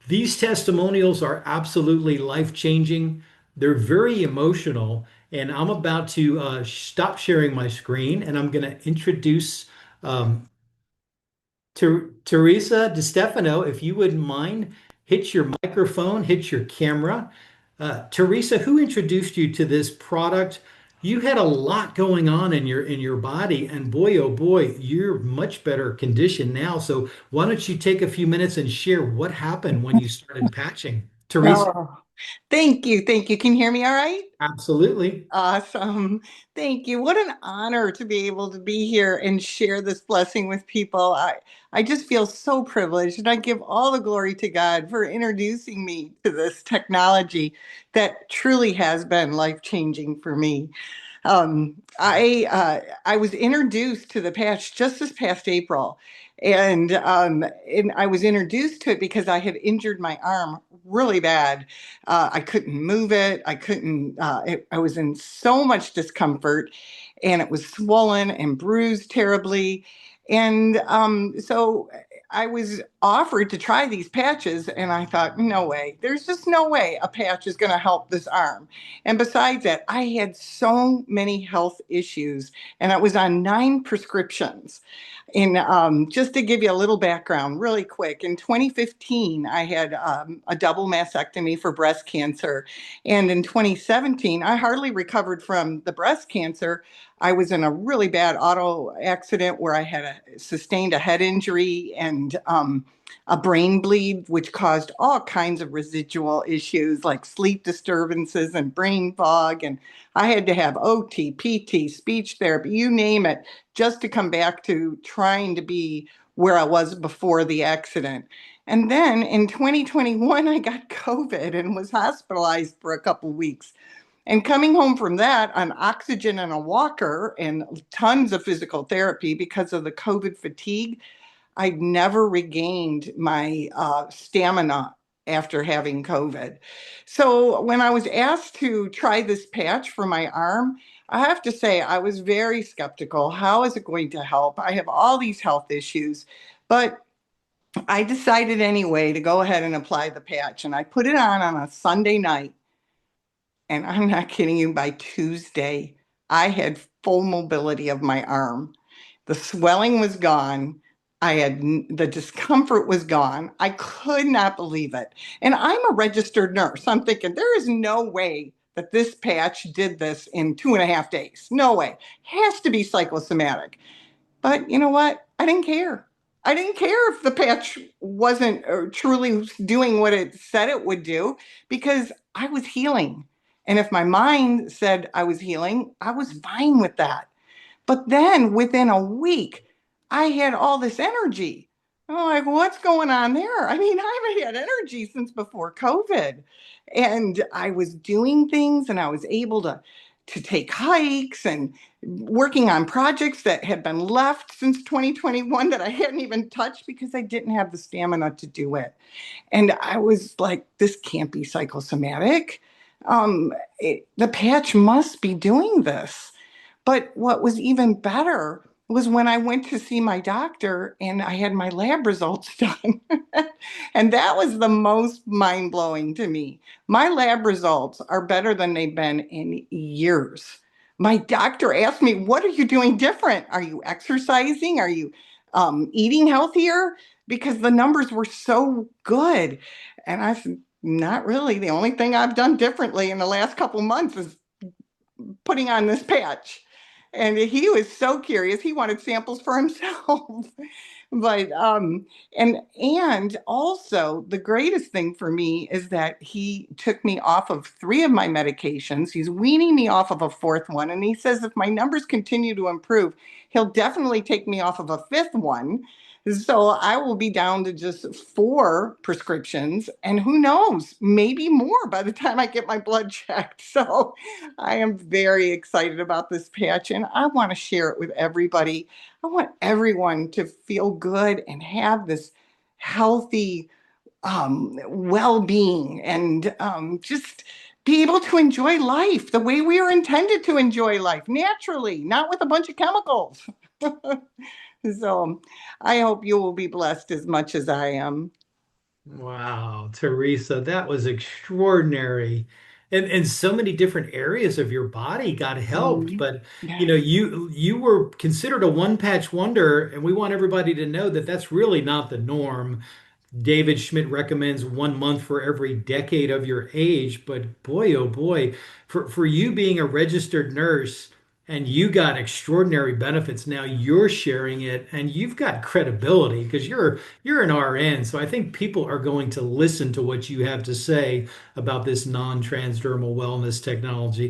These testimonials are absolutely life-changing. They're very emotional, and I'm about to stop sharing my screen, and I'm going to introduce um, Theresa DiStefano. If you wouldn't mind, hit your microphone, hit your camera. Theresa, who introduced you to this product? You had a lot going on in your body, and boy, oh boy, you're much better conditioned now. So why don't you take a few minutes and share what happened when you started patching? Theresa, Oh, thank you. Thank you. Can you hear me all right? absolutely. Awesome. Thank you. What an honor to be able to be here and share this blessing with people. I just feel so privileged, and I give all the glory to God for introducing me to this technology that truly has been life-changing for me. I was introduced to the patch just this past April, and I was introduced to it because I had injured my arm really bad. I couldn't move it. I couldn't. I was in so much discomfort, and it was swollen and bruised terribly. And so I was offered to try these patches, and I thought, no way. There's just no way a patch is going to help this arm. And besides that, I had so many health issues, and I was on 9 prescriptions. And just to give you a little background, really quick, in 2015, I had a double mastectomy for breast cancer. And in 2017, I hardly recovered from the breast cancer. I was in a really bad auto accident where I had sustained a head injury and a brain bleed, which caused all kinds of residual issues like sleep disturbances and brain fog. And I had to have OT, PT, speech therapy, you name it, just to come back to trying to be where I was before the accident. And then in 2021, I got COVID and was hospitalized for a couple of weeks. And coming home from that on oxygen and a walker and tons of physical therapy because of the COVID fatigue, I never regained my stamina after having COVID. So when I was asked to try this patch for my arm, I have to say I was very skeptical. How is it going to help? I have all these health issues, but I decided anyway to go ahead and apply the patch. And I put it on a Sunday night. And I'm not kidding you, by Tuesday, I had full mobility of my arm. The swelling was gone. The discomfort was gone. I could not believe it. And I'm a registered nurse. I'm thinking there is no way that this patch did this in 2.5 days. No way. Has to be psychosomatic. But you know what? I didn't care. I didn't care if the patch wasn't truly doing what it said it would do because I was healing. And if my mind said I was healing, I was fine with that. But then within a week, I had all this energy. I'm like, what's going on there? I mean, I haven't had energy since before COVID. And I was doing things and I was able to take hikes and working on projects that had been left since 2021 that I hadn't even touched because I didn't have the stamina to do it. And I was like, this can't be psychosomatic. The patch must be doing this. But what was even better was when I went to see my doctor and I had my lab results done. And that was the most mind blowing to me. My lab results are better than they've been in years. My doctor asked me, what are you doing different? Are you exercising? Are you eating healthier? Because the numbers were so good. And I said, not really. The only thing I've done differently in the last couple months is putting on this patch. And he was so curious. He wanted samples for himself. but and also the greatest thing for me is that he took me off of 3 of my medications. He's weaning me off of a fourth one. And he says if my numbers continue to improve, he'll definitely take me off of a fifth one. So I will be down to just 4 prescriptions, and who knows, maybe more by the time I get my blood checked. So I am very excited about this patch, and I want to share it with everybody. I want everyone to feel good and have this healthy well-being and just be able to enjoy life the way we are intended to enjoy life naturally, not with a bunch of chemicals. So I hope you will be blessed as much as I am. Wow, Teresa, that was extraordinary. And so many different areas of your body got helped. Mhm. But you know, Yes. you were considered a one-patch wonder, and we want everybody to know that that's really not the norm. David Schmidt recommends 1 month for every decade of your age. But boy, oh boy, for you being a registered nurse and you got extraordinary benefits, now you're sharing it and you've got credibility because you're an RN. So I think people are going to listen to what you have to say about this non-transdermal wellness technology.